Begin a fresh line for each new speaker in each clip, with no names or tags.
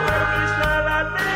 Quelle que soit la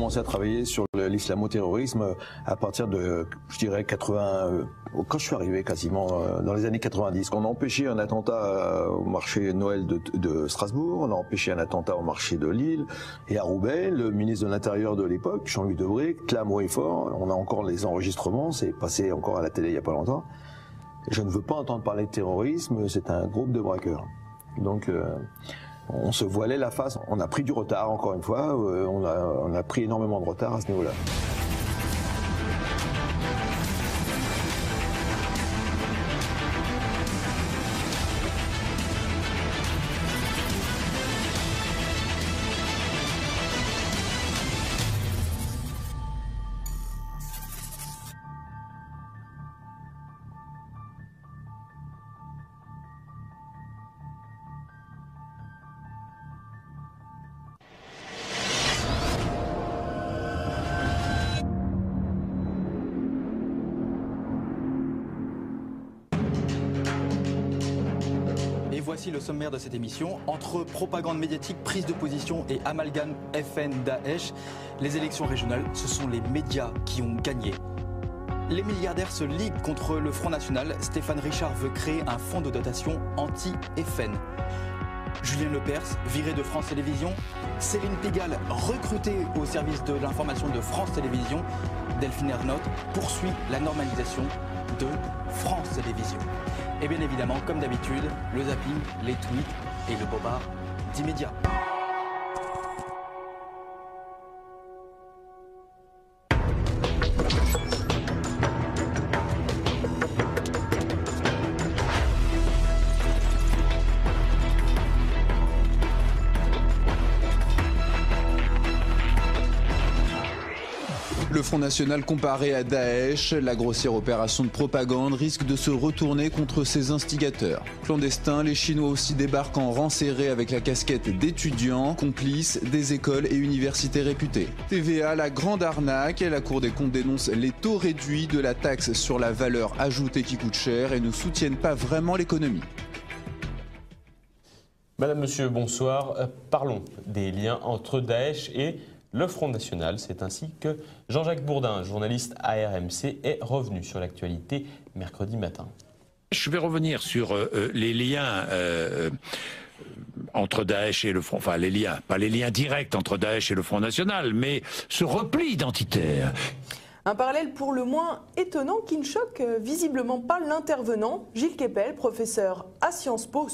commencé à travailler sur l'islamo-terrorisme à partir de, je dirais, 80, quand je suis arrivé quasiment dans les années 90. On a empêché un attentat au marché Noël de Strasbourg, on a empêché un attentat au marché de Lille et à Roubaix. Le ministre de l'Intérieur de l'époque, Jean-Luc Debré, clame haut et fort. On a encore les enregistrements, c'est passé encore à la télé il n'y a pas longtemps. Je ne veux pas entendre parler de terrorisme, c'est un groupe de braqueurs. Donc on se voilait la face. On a pris du retard, encore une fois. On a pris énormément de retard à ce niveau-là.
Voici le sommaire de cette émission. Entre propagande médiatique, prise de position et amalgame FN-Daesh, les élections régionales, ce sont les médias qui ont gagné. Les milliardaires se liguent contre le Front National. Stéphane Richard veut créer un fonds de dotation anti-FN. Julien Lepers, viré de France Télévisions. Céline Pigalle, recrutée au service de l'information de France Télévisions. Delphine Ernotte poursuit la normalisation de France Télévisions. Et bien évidemment, comme d'habitude, le zapping, les tweets et le bobard d'immédiat.
Le Front National comparé à Daesh, la grossière opération de propagande risque de se retourner contre ses instigateurs. Clandestins, les Chinois aussi débarquent en rang serré avec la casquette d'étudiants, complices des écoles et universités réputées. TVA, la grande arnaque, la Cour des comptes dénonce les taux réduits de la taxe sur la valeur ajoutée qui coûte cher et ne soutiennent pas vraiment l'économie.
Madame, Monsieur, bonsoir. Parlons des liens entre Daesh et le Front National. C'est ainsi que Jean-Jacques Bourdin, journaliste à RMC, est revenu sur l'actualité mercredi matin.
Je vais revenir sur les liens entre Daesh et le Front, enfin les liens, pas les liens directs entre Daesh et le Front National, mais ce repli identitaire.
Un parallèle pour le moins étonnant qui ne choque visiblement pas l'intervenant, Gilles Kepel, professeur à Sciences Po,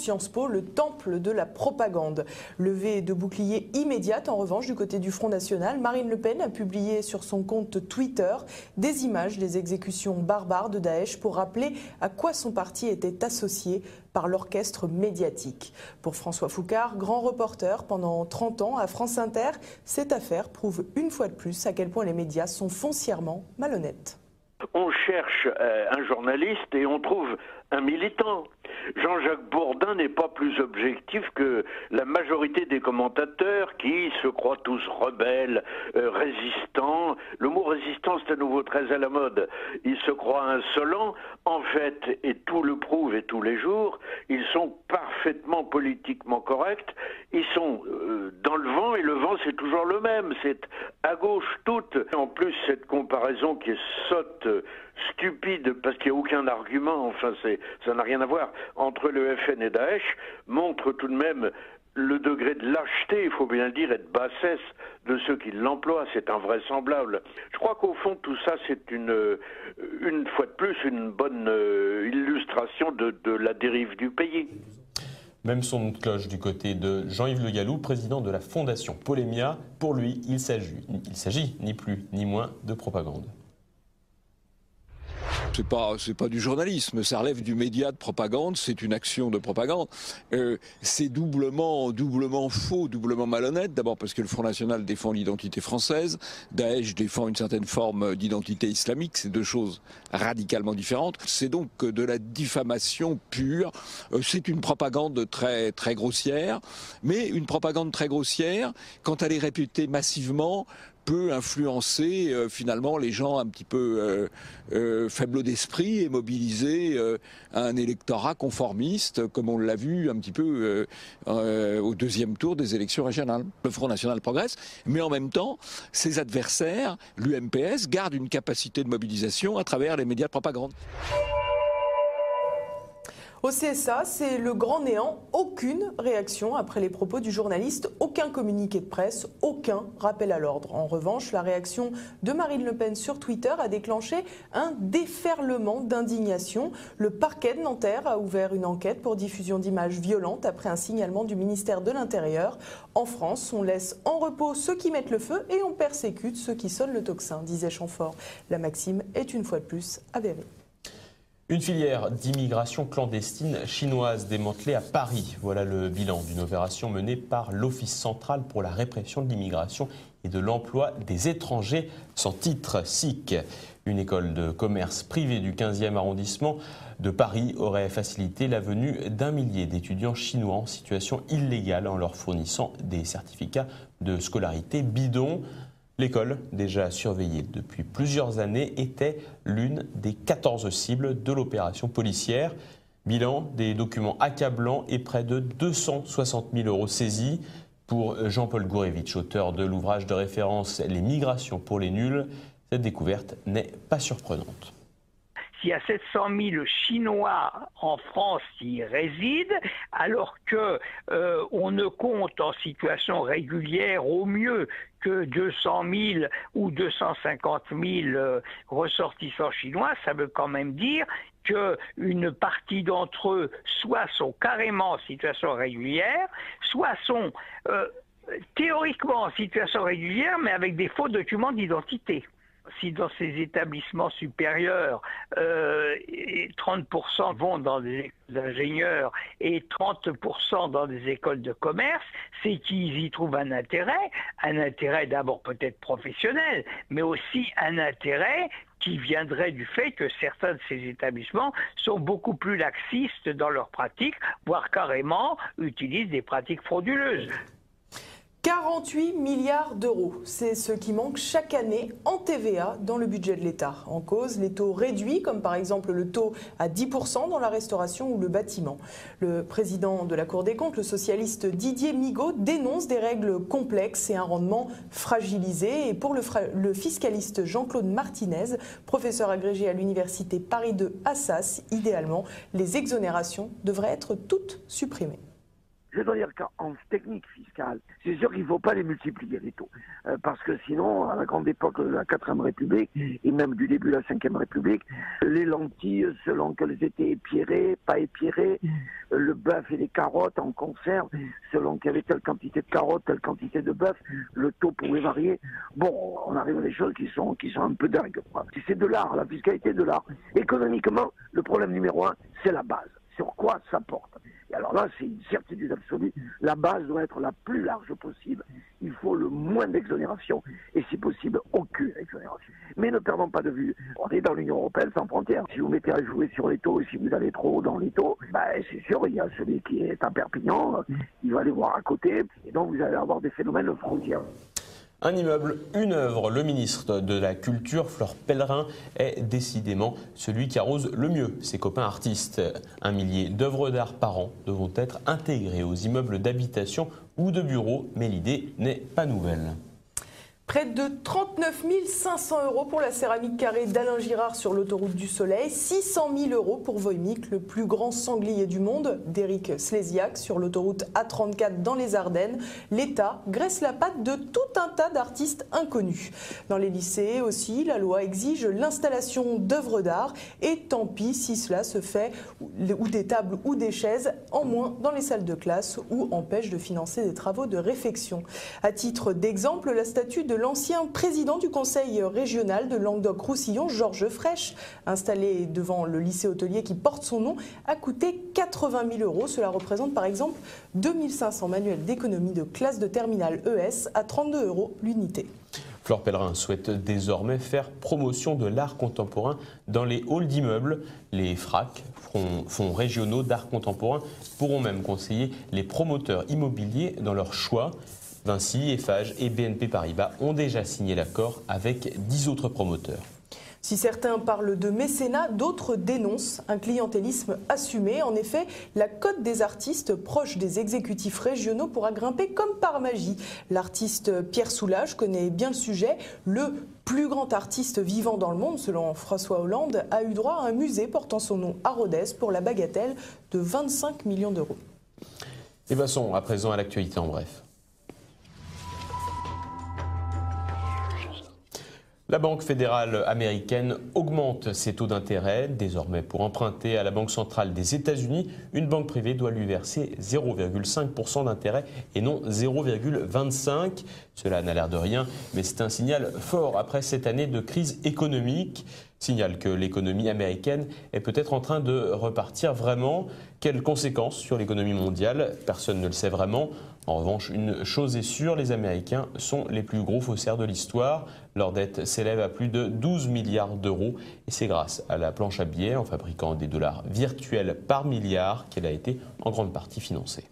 le temple de la propagande. Levée de bouclier immédiate en revanche du côté du Front National, Marine Le Pen a publié sur son compte Twitter des images des exécutions barbares de Daesh pour rappeler à quoi son parti était associé par l'orchestre médiatique. Pour François Foucard, grand reporter pendant 30 ans à France Inter, cette affaire prouve une fois de plus à quel point les médias sont foncièrement malhonnêtes.
On cherche un journaliste et on trouve un militant. Jean-Jacques Bourdin n'est pas plus objectif que la majorité des commentateurs qui se croient tous rebelles, résistants. Le mot résistant, c'est à nouveau très à la mode. Ils se croient insolents. En fait, et tout le prouve et tous les jours, ils sont parfaitement politiquement corrects. Ils sont dans le vent et le vent, c'est toujours le même. C'est à gauche toute. En plus, cette comparaison qui est sotte, stupide, parce qu'il n'y a aucun argument, enfin ça n'a rien à voir, entre le FN et Daesh, montre tout de même le degré de lâcheté, il faut bien le dire, et de bassesse de ceux qui l'emploient. C'est invraisemblable. Je crois qu'au fond, tout ça, c'est une fois de plus, une bonne illustration de la dérive du pays.
Même son nom de cloche du côté de Jean-Yves Le Gallou, président de la Fondation Polémia. Pour lui, il s'agit ni plus ni moins de propagande.
C'est pas du journalisme, ça relève du média de propagande, c'est une action de propagande. C'est doublement faux, doublement malhonnête. D'abord parce que le Front National défend l'identité française, Daesh défend une certaine forme d'identité islamique, c'est deux choses radicalement différentes. C'est donc de la diffamation pure. C'est une propagande très, très grossière, mais une propagande très grossière, quand elle est répétée massivement peut influencer finalement les gens un petit peu faibles d'esprit et mobiliser un électorat conformiste, comme on l'a vu un petit peu au deuxième tour des élections régionales. Le Front National progresse, mais en même temps, ses adversaires, l'UMPS, gardent une capacité de mobilisation à travers les médias de propagande.
Au CSA, c'est le grand néant. Aucune réaction après les propos du journaliste, aucun communiqué de presse, aucun rappel à l'ordre. En revanche, la réaction de Marine Le Pen sur Twitter a déclenché un déferlement d'indignation. Le parquet de Nanterre a ouvert une enquête pour diffusion d'images violentes après un signalement du ministère de l'Intérieur. En France, on laisse en repos ceux qui mettent le feu et on persécute ceux qui sonnent le tocsin, disait Chamfort. La maxime est une fois de plus avérée.
Une filière d'immigration clandestine chinoise démantelée à Paris. Voilà le bilan d'une opération menée par l'Office central pour la répression de l'immigration et de l'emploi des étrangers sans titre, SIC. Une école de commerce privée du 15e arrondissement de Paris aurait facilité la venue d'1 millier d'étudiants chinois en situation illégale en leur fournissant des certificats de scolarité bidons. L'école, déjà surveillée depuis plusieurs années, était l'une des 14 cibles de l'opération policière. Bilan, des documents accablants et près de 260 000 € saisis. Pour Jean-Paul Gourevitch, auteur de l'ouvrage de référence « Les migrations pour les nuls », cette découverte n'est pas surprenante.
Il y a 700 000 Chinois en France qui résident, alors qu'on ne compte en situation régulière au mieux que 200 000 ou 250 000 ressortissants chinois. Ça veut quand même dire qu'une partie d'entre eux soit sont carrément en situation régulière, soit sont théoriquement en situation régulière, mais avec des faux documents d'identité. Si dans ces établissements supérieurs, 30% vont dans des écoles d'ingénieurs et 30% dans des écoles de commerce, c'est qu'ils y trouvent un intérêt d'abord peut-être professionnel, mais aussi un intérêt qui viendrait du fait que certains de ces établissements sont beaucoup plus laxistes dans leurs pratiques, voire carrément utilisent des pratiques frauduleuses.
48 milliards d'euros, c'est ce qui manque chaque année en TVA dans le budget de l'État. En cause, les taux réduits, comme par exemple le taux à 10% dans la restauration ou le bâtiment. Le président de la Cour des comptes, le socialiste Didier Migaud, dénonce des règles complexes et un rendement fragilisé. Et pour le fiscaliste Jean-Claude Martinez, professeur agrégé à l'université Paris 2 Assas, idéalement, les exonérations devraient être toutes supprimées.
Je dois dire qu'en technique fiscale, c'est sûr qu'il ne faut pas les multiplier, les taux. Parce que sinon, à la grande époque de la 4e République, et même du début de la 5e République, les lentilles, selon qu'elles étaient épierées, pas épierées, le bœuf et les carottes en conserve, selon qu'il y avait telle quantité de carottes, telle quantité de bœuf, le taux pouvait varier. Bon, on arrive à des choses qui sont un peu dingues. C'est de l'art, la fiscalité est de l'art. Économiquement, le problème numéro 1, c'est la base. Sur quoi ça porte? Et alors là, c'est une certitude absolue. La base doit être la plus large possible. Il faut le moins d'exonération et, si possible, aucune exonération. Mais ne perdons pas de vue, on est dans l'Union européenne sans frontières. Si vous mettez à jouer sur les taux et si vous allez trop haut dans les taux, c'est sûr, il y a celui qui est à Perpignan, il va aller voir à côté, et donc vous allez avoir des phénomènes de frontières.
Un immeuble, une œuvre. Le ministre de la Culture, Fleur Pellerin, est décidément celui qui arrose le mieux ses copains artistes. 1 millier d'œuvres d'art par an devront être intégrées aux immeubles d'habitation ou de bureaux, mais l'idée n'est pas nouvelle.
Près de 39 500 € pour la céramique carrée d'Alain Girard sur l'autoroute du Soleil, 600 000 € pour Voïmic, le plus grand sanglier du monde, d'Éric Slésiak sur l'autoroute A34 dans les Ardennes. L'État graisse la patte de tout un tas d'artistes inconnus. Dans les lycées aussi, la loi exige l'installation d'œuvres d'art et tant pis si cela se fait ou des tables ou des chaises en moins dans les salles de classe ou empêche de financer des travaux de réfection. À titre d'exemple, la statue de l'ancien président du conseil régional de Languedoc-Roussillon, Georges Frêche, installé devant le lycée hôtelier qui porte son nom, a coûté 80 000 €. Cela représente par exemple 2500 manuels d'économie de classe de terminale ES à 32 € l'unité.
Fleur Pellerin souhaite désormais faire promotion de l'art contemporain dans les halls d'immeubles. Les FRAC, fonds régionaux d'art contemporain, pourront même conseiller les promoteurs immobiliers dans leur choix. Vinci, Eiffage et BNP Paribas ont déjà signé l'accord avec 10 autres promoteurs.
Si certains parlent de mécénat, d'autres dénoncent un clientélisme assumé. En effet, la cote des artistes proches des exécutifs régionaux pourra grimper comme par magie. L'artiste Pierre Soulages connaît bien le sujet. Le plus grand artiste vivant dans le monde, selon François Hollande, a eu droit à un musée portant son nom à Rodez pour la bagatelle de 25 millions d'euros.
Et passons à présent à l'actualité en bref. La Banque fédérale américaine augmente ses taux d'intérêt. Désormais, pour emprunter à la Banque centrale des États-Unis, une banque privée doit lui verser 0,5% d'intérêt et non 0,25%. Cela n'a l'air de rien, mais c'est un signal fort après cette année de crise économique. Signale que l'économie américaine est peut-être en train de repartir vraiment. Quelles conséquences sur l'économie mondiale? Personne ne le sait vraiment. En revanche, une chose est sûre, les Américains sont les plus gros faussaires de l'histoire. Leur dette s'élève à plus de 12 milliards d'euros. Et c'est grâce à la planche à billets, en fabriquant des dollars virtuels par milliard, qu'elle a été en grande partie financée.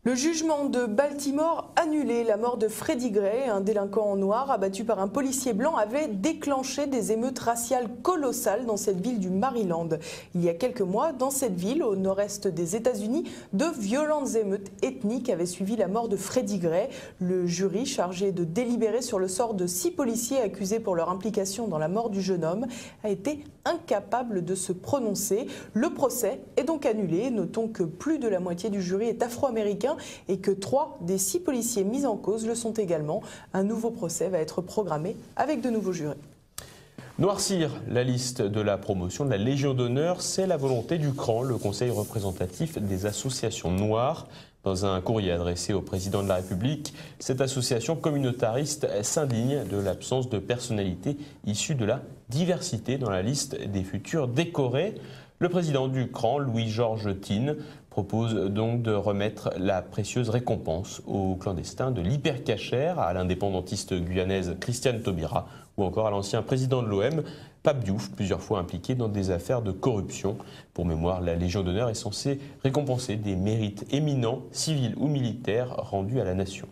Le jugement de Baltimore annulé. La mort de Freddie Gray, un délinquant noir abattu par un policier blanc, avait déclenché des émeutes raciales colossales dans cette ville du Maryland. Il y a quelques mois, dans cette ville, au nord-est des États-Unis, de violentes émeutes ethniques avaient suivi la mort de Freddie Gray. Le jury, chargé de délibérer sur le sort de 6 policiers accusés pour leur implication dans la mort du jeune homme, a été incapable de se prononcer. Le procès est donc annulé. Notons que plus de la moitié du jury est afro-américain et que 3 des 6 policiers mis en cause le sont également. Un nouveau procès va être programmé avec de nouveaux jurés.
Noircir la liste de la promotion de la Légion d'honneur, c'est la volonté du CRAN, le Conseil représentatif des associations noires. Dans un courrier adressé au président de la République, cette association communautariste s'indigne de l'absence de personnalités issues de la diversité dans la liste des futurs décorés. Le président du CRAN, Louis-Georges Thine, propose donc de remettre la précieuse récompense aux clandestins de l'hypercachère, à l'indépendantiste guyanaise Christiane Taubira ou encore à l'ancien président de l'OM, Pape Diouf, plusieurs fois impliqué dans des affaires de corruption. Pour mémoire, la Légion d'honneur est censée récompenser des mérites éminents, civils ou militaires, rendus à la nation.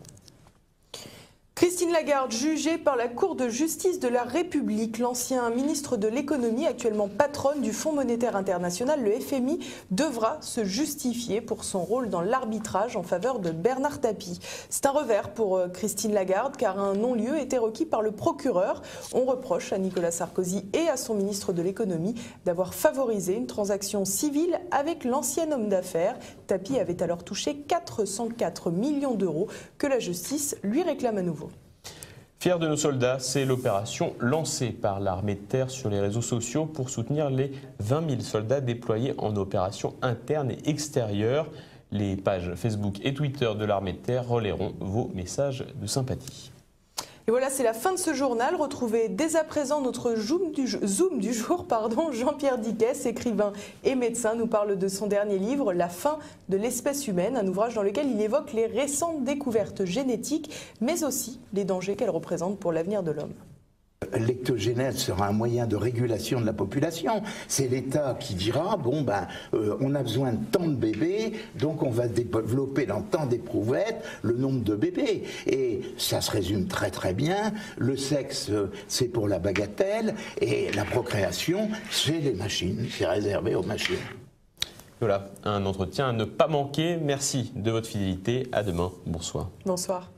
Christine Lagarde, jugée par la Cour de justice de la République, l'ancien ministre de l'économie, actuellement patronne du Fonds monétaire international, le FMI, devra se justifier pour son rôle dans l'arbitrage en faveur de Bernard Tapie. C'est un revers pour Christine Lagarde car un non-lieu était requis par le procureur. On reproche à Nicolas Sarkozy et à son ministre de l'économie d'avoir favorisé une transaction civile avec l'ancien homme d'affaires. Tapie avait alors touché 404 millions d'euros que la justice lui réclame à nouveau.
Fiers de nos soldats, c'est l'opération lancée par l'armée de terre sur les réseaux sociaux pour soutenir les 20 000 soldats déployés en opération interne et extérieure. Les pages Facebook et Twitter de l'armée de terre relayeront vos messages de sympathie.
Et voilà, c'est la fin de ce journal. Retrouvez dès à présent notre Zoom du jour. Jean-Pierre Dickès, écrivain et médecin, nous parle de son dernier livre, La fin de l'espèce humaine, un ouvrage dans lequel il évoque les récentes découvertes génétiques, mais aussi les dangers qu'elles représentent pour l'avenir de l'homme.
L'ectogénèse sera un moyen de régulation de la population. C'est l'État qui dira, on a besoin de tant de bébés, donc on va développer dans tant d'éprouvettes le nombre de bébés. Et ça se résume très très bien. Le sexe, c'est pour la bagatelle, et la procréation, c'est les machines, c'est réservé aux machines.
Voilà, un entretien à ne pas manquer. Merci de votre fidélité. À demain. Bonsoir.
Bonsoir.